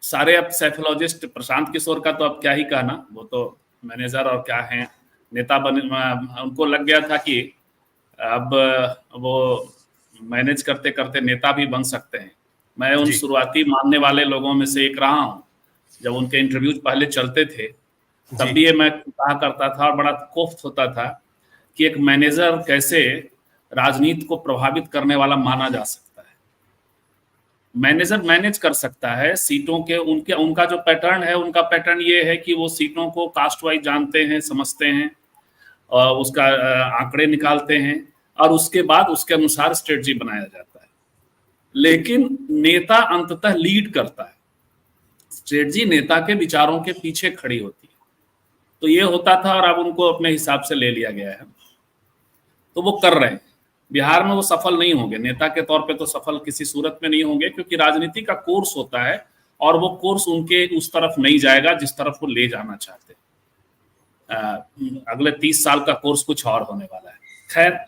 सारे अब साइकोलॉजिस्ट, प्रशांत किशोर का तो अब क्या ही कहना, वो तो मैनेजर और क्या है, नेता बने, उनको लग गया था कि अब वो मैनेज करते करते नेता भी बन सकते हैं। मैं उन जी शुरुआती मानने वाले लोगों में से एक रहा हूँ। जब उनके इंटरव्यूज पहले चलते थे तब जी भी ये मैं कहा करता था और बड़ा कोफ्त होता था कि एक मैनेजर कैसे राजनीति को प्रभावित करने वाला माना जा सकता है। मैनेजर मैनेज कर सकता है सीटों के, उनके उनका जो पैटर्न है, उनका पैटर्न ये है कि वो सीटों को कास्ट वाइज जानते हैं, समझते हैं, और उसका आंकड़े निकालते हैं, और उसके बाद उसके अनुसार स्ट्रेटजी बनाया जाता है। लेकिन नेता अंततः लीड करता है, स्ट्रेटजी नेता के विचारों के पीछे खड़ी होती है। तो ये होता था, और अब उनको अपने हिसाब से ले लिया गया है, तो वो कर रहे हैं। बिहार में वो सफल नहीं होंगे, नेता के तौर पे तो सफल किसी सूरत में नहीं होंगे, क्योंकि राजनीति का कोर्स होता है और वो कोर्स उनके उस तरफ नहीं जाएगा जिस तरफ वो ले जाना चाहते हैं। अगले 30 साल का कोर्स कुछ और होने वाला है। खैर,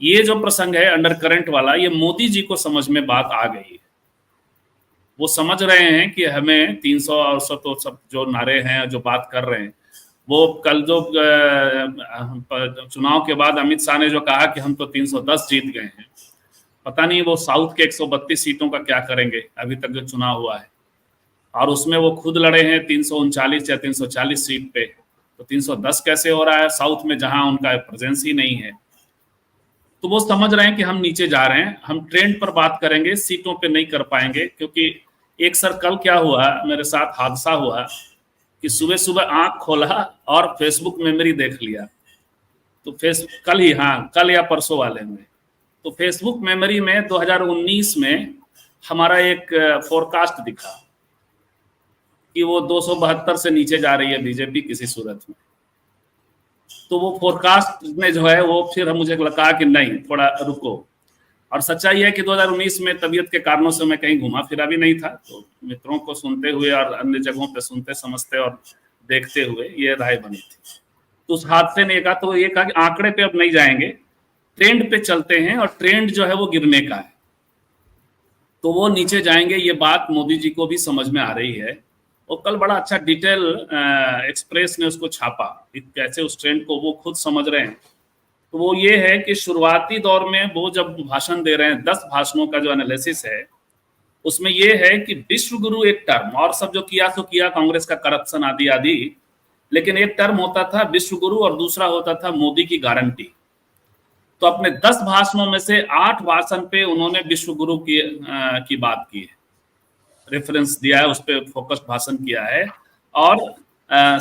ये जो प्रसंग है अंडर करंट वाला, ये मोदी जी को समझ में बात आ गई है। वो समझ रहे हैं कि हमें 300 और सब जो नारे हैं, जो बात कर रहे हैं, वो कल जो चुनाव के बाद अमित शाह ने जो कहा कि हम तो 310 जीत गए हैं, पता नहीं वो साउथ के 132 सीटों का क्या करेंगे अभी तक जो चुनाव हुआ है। और उसमें वो खुद लड़े हैं 339 या 340 सीट पे, तो 310 कैसे हो रहा है साउथ में, जहां उनका प्रेजेंस ही नहीं है। तो वो समझ रहे हैं कि हम नीचे जा रहे हैं, हम ट्रेंड पर बात करेंगे, सीटों पे नहीं कर पाएंगे। क्योंकि एक सर कल क्या हुआ, मेरे साथ हादसा हुआ कि सुबह सुबह आंख खोला और फेसबुक मेमोरी देख लिया। तो कल ही, हाँ कल या परसों वाले में, तो फेसबुक मेमोरी में 2019 में हमारा एक फोरकास्ट दिखा कि वो 272 से नीचे जा रही है बीजेपी किसी सूरत में। तो वो फोरकास्ट ने जो है वो फिर मुझे लगा कि नहीं, थोड़ा रुको। और सच्चाई है कि 2019 में तबीयत के कारणों से मैं कहीं घुमा फिरा भी नहीं था, तो मित्रों को सुनते हुए और अन्य जगहों पे सुनते समझते और देखते हुए ये राय बनी थी। तो उस हादसे ने कहा, तो ये कहा कि आंकड़े पे अब नहीं जाएंगे, ट्रेंड पे चलते हैं, और ट्रेंड जो है वो गिरने का है, तो वो नीचे जाएंगे। ये बात मोदी जी को भी समझ में आ रही है। और कल बड़ा अच्छा डिटेल एक्सप्रेस ने उसको छापा, कैसे उस ट्रेंड को वो खुद समझ रहे हैं। तो वो ये है कि शुरुआती दौर में वो जब भाषण दे रहे हैं, 10 भाषणों का जो एनालिसिस है उसमें ये है कि विश्व गुरु एक टर्म, और सब जो किया तो किया, कांग्रेस का करप्शन आदि आदि, लेकिन एक टर्म होता था विश्व गुरु और दूसरा होता था मोदी की गारंटी। तो अपने 10 भाषणों में से 8 भाषण पे उन्होंने विश्व गुरु की बात की है, रेफरेंस दिया है, उस पर फोकस्ड भाषण किया है, और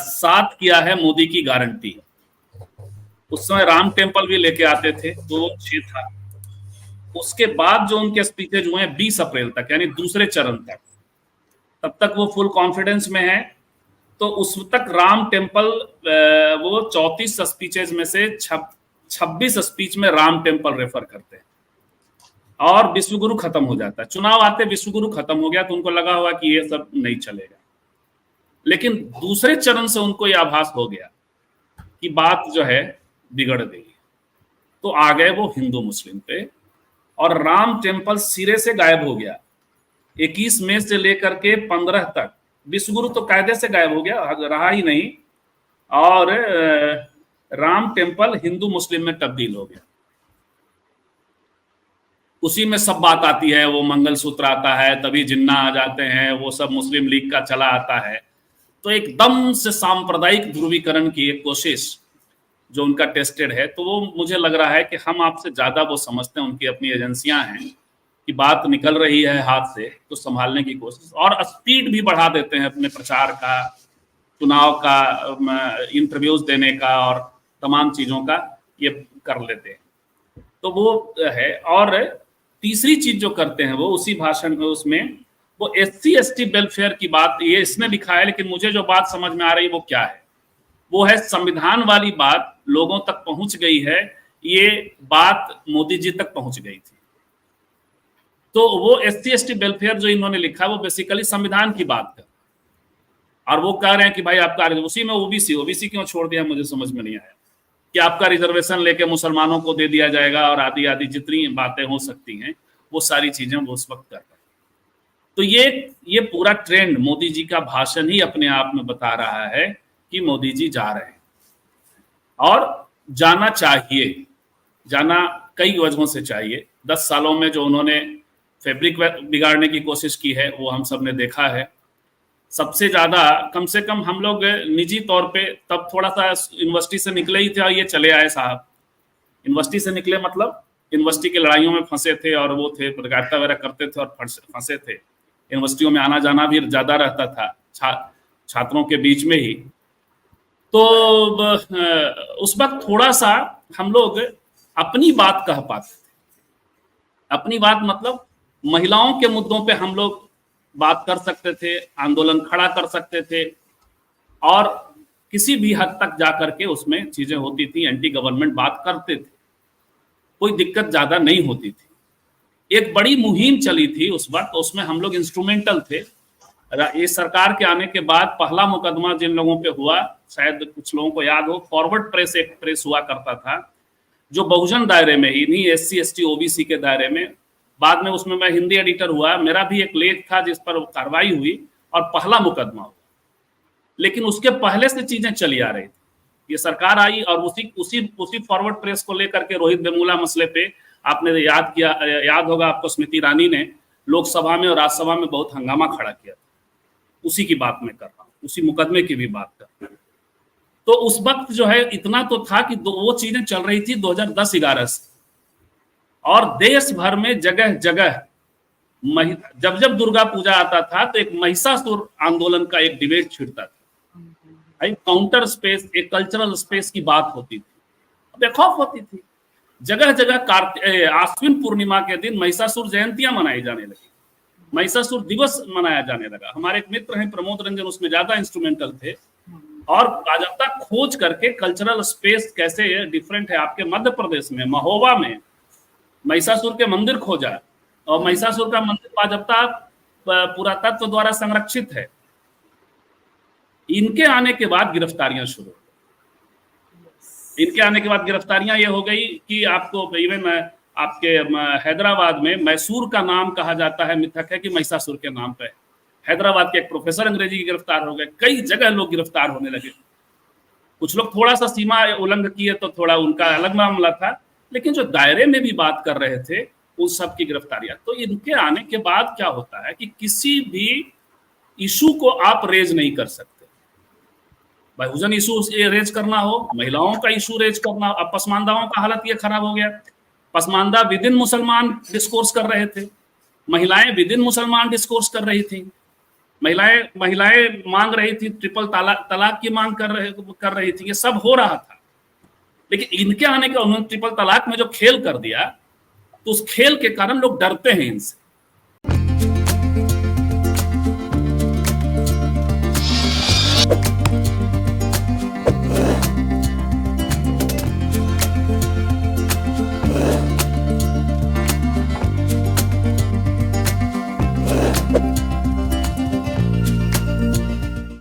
7 किया है मोदी की गारंटी। उस समय राम टेम्पल भी लेके आते थे, तो वो 6 था। उसके बाद जो उनके स्पीचेज हुए 20 अप्रैल तक, यानी दूसरे चरण तक, तब तक वो फुल कॉन्फिडेंस में है। तो उस तक राम टेम्पल, वो 34 स्पीचेज में से 26 स्पीच में राम टेम्पल रेफर करते हैं, और विश्वगुरु खत्म हो जाता है। चुनाव आते विश्वगुरु खत्म हो गया, तो उनको लगा हुआ कि ये सब नहीं चलेगा। लेकिन दूसरे चरण से उनको यह आभास हो गया कि बात जो है बिगड़ गई, तो आ गए वो हिंदू मुस्लिम पे, और राम टेम्पल सिरे से गायब हो गया। 21 मई से लेकर के 15 तक विश्वगुरु तो कायदे से गायब हो गया, रहा ही नहीं, और राम टेम्पल हिंदू मुस्लिम में तब्दील हो गया। उसी में सब बात आती है, वो मंगलसूत्र आता है, तभी जिन्ना आ जाते हैं, वो सब मुस्लिम लीग का चला आता है। तो एकदम से सांप्रदायिक ध्रुवीकरण की एक कोशिश जो उनका टेस्टेड है। तो वो मुझे लग रहा है कि हम आपसे ज्यादा वो समझते हैं, उनकी अपनी एजेंसियां हैं, कि बात निकल रही है हाथ से तो संभालने की कोशिश, और स्पीड भी बढ़ा देते हैं अपने प्रचार का, चुनाव का, इंटरव्यूज देने का, और तमाम चीजों का ये कर लेते हैं। तो वो है। और तीसरी चीज जो करते हैं वो उसी भाषण में, उसमें वो SC/ST वेलफेयर की बात ये इसने लिखा है, लेकिन मुझे जो बात समझ में आ रही है वो क्या है, वो है संविधान वाली बात लोगों तक पहुंच गई है, ये बात मोदी जी तक पहुंच गई थी। तो वो SC/ST वेलफेयर जो इन्होंने लिखा है वो बेसिकली संविधान की बात है, और वो कह रहे हैं कि भाई आपका उसी में ओबीसी क्यों छोड़ दिया, मुझे समझ में नहीं आया कि आपका रिजर्वेशन लेके मुसलमानों को दे दिया जाएगा, और आदि आदि जितनी बातें हो सकती हैं वो सारी चीजें वो उस वक्त कर रहे हैं। तो ये पूरा ट्रेंड मोदी जी का भाषण ही अपने आप में बता रहा है कि मोदी जी जा रहे हैं और जाना चाहिए। जाना कई वजहों से चाहिए। 10 सालों में जो उन्होंने फैब्रिक बिगाड़ने की कोशिश की है वो हम सब ने देखा है। सबसे ज्यादा कम से कम हम लोग निजी तौर पे तब थोड़ा सा यूनिवर्सिटी से निकले ही थे और ये चले आए साहब। यूनिवर्सिटी से निकले मतलब यूनिवर्सिटी की लड़ाइयों में फंसे थे और वो थे पत्रकारिता वगैरह करते थे और फंसे थे। यूनिवर्सिटियों में आना जाना भी ज्यादा रहता था छात्रों के बीच में ही। तो उस वक्त थोड़ा सा हम लोग अपनी बात कह पाते थे। अपनी बात मतलब महिलाओं के मुद्दों पे हम लोग बात कर सकते थे, आंदोलन खड़ा कर सकते थे और किसी भी हद तक जाकर के उसमें चीजें होती थी, एंटी गवर्नमेंट बात करते थे, कोई दिक्कत ज्यादा नहीं होती थी। एक बड़ी मुहिम चली थी उस वक्त, उसमें हम लोग इंस्ट्रूमेंटल थे। इस सरकार के आने के बाद पहला मुकदमा जिन लोगों पे हुआ, शायद कुछ लोगों को याद हो, फॉरवर्ड प्रेस एक प्रेस हुआ करता था जो बहुजन दायरे में ही नहीं, SC ST OBC के दायरे में। बाद में उसमें मैं हिंदी एडिटर हुआ, मेरा भी एक लेख था जिस पर कार्रवाई हुई और पहला मुकदमा हुआ। लेकिन उसके पहले से चीजें चली आ रही थी। ये सरकार आई और उसी फॉरवर्ड प्रेस को लेकर के रोहित वेमुला मसले पे आपने याद होगा आपको, स्मृति ईरानी ने लोकसभा में और राज्यसभा में बहुत हंगामा खड़ा किया था। उसी की बात मैं कर रहा हूँ, उसी मुकदमे की भी बात कर रहा हूँ। तो उस वक्त जो है इतना तो था कि वो चीजें चल रही थी 2010-11 से, और देश भर में जगह जगह जब जब दुर्गा पूजा आता था तो एक महिषासुर आंदोलन का एक डिबेट छिड़ता था। काउंटर स्पेस, एक कल्चरल स्पेस की बात होती थी, बेखौफ होती थी। जगह जगह आश्विन पूर्णिमा के दिन महिषासुर जयंतियां मनाई जाने लगी, महिषासुर दिवस मनाया जाने लगा। हमारे एक मित्र हैं प्रमोद रंजन, उसमें ज्यादा इंस्ट्रूमेंटल थे और बाजाबता खोज करके कल्चरल स्पेस कैसे डिफरेंट है। आपके मध्य प्रदेश में महोबा में महिषासुर के मंदिर खोजा और महिषासुर का मंदिर बाजाबता पुरातत्व द्वारा संरक्षित है। इनके आने के बाद गिरफ्तारियां शुरू, इनके आने के बाद गिरफ्तारियां ये हो गई कि आपको इवन आपके हैदराबाद में मैसूर का नाम कहा जाता है, मिथक है कि महिषासुर के नाम पे। हैदराबाद के एक प्रोफेसर अंग्रेजी की गिरफ्तार हो गए, कई जगह लोग गिरफ्तार होने लगे। कुछ लोग थोड़ा सा सीमा उल्लंघन किए तो थोड़ा उनका अलग मामला था, लेकिन जो दायरे में भी बात कर रहे थे उन सब की गिरफ्तारियां। तो इनके आने के बाद क्या होता है कि किसी भी इशू को आप रेज नहीं कर सकते। बहुजन इशू रेज करना हो, महिलाओं का इशू रेज करना, अब पसमानदाओं का हालत ये खराब हो गया। पसमानदा विदिन मुसलमान डिस्कोर्स कर रहे थे, महिलाएं विदिन मुसलमान डिस्कोर्स कर रही थी, महिलाएं मांग रही थी, ट्रिपल तलाक की मांग कर रही थी। ये सब हो रहा था, लेकिन इनके आने के उन्होंने ट्रिपल तलाक में जो खेल कर दिया, तो उस खेल के कारण लोग डरते हैं इनसे।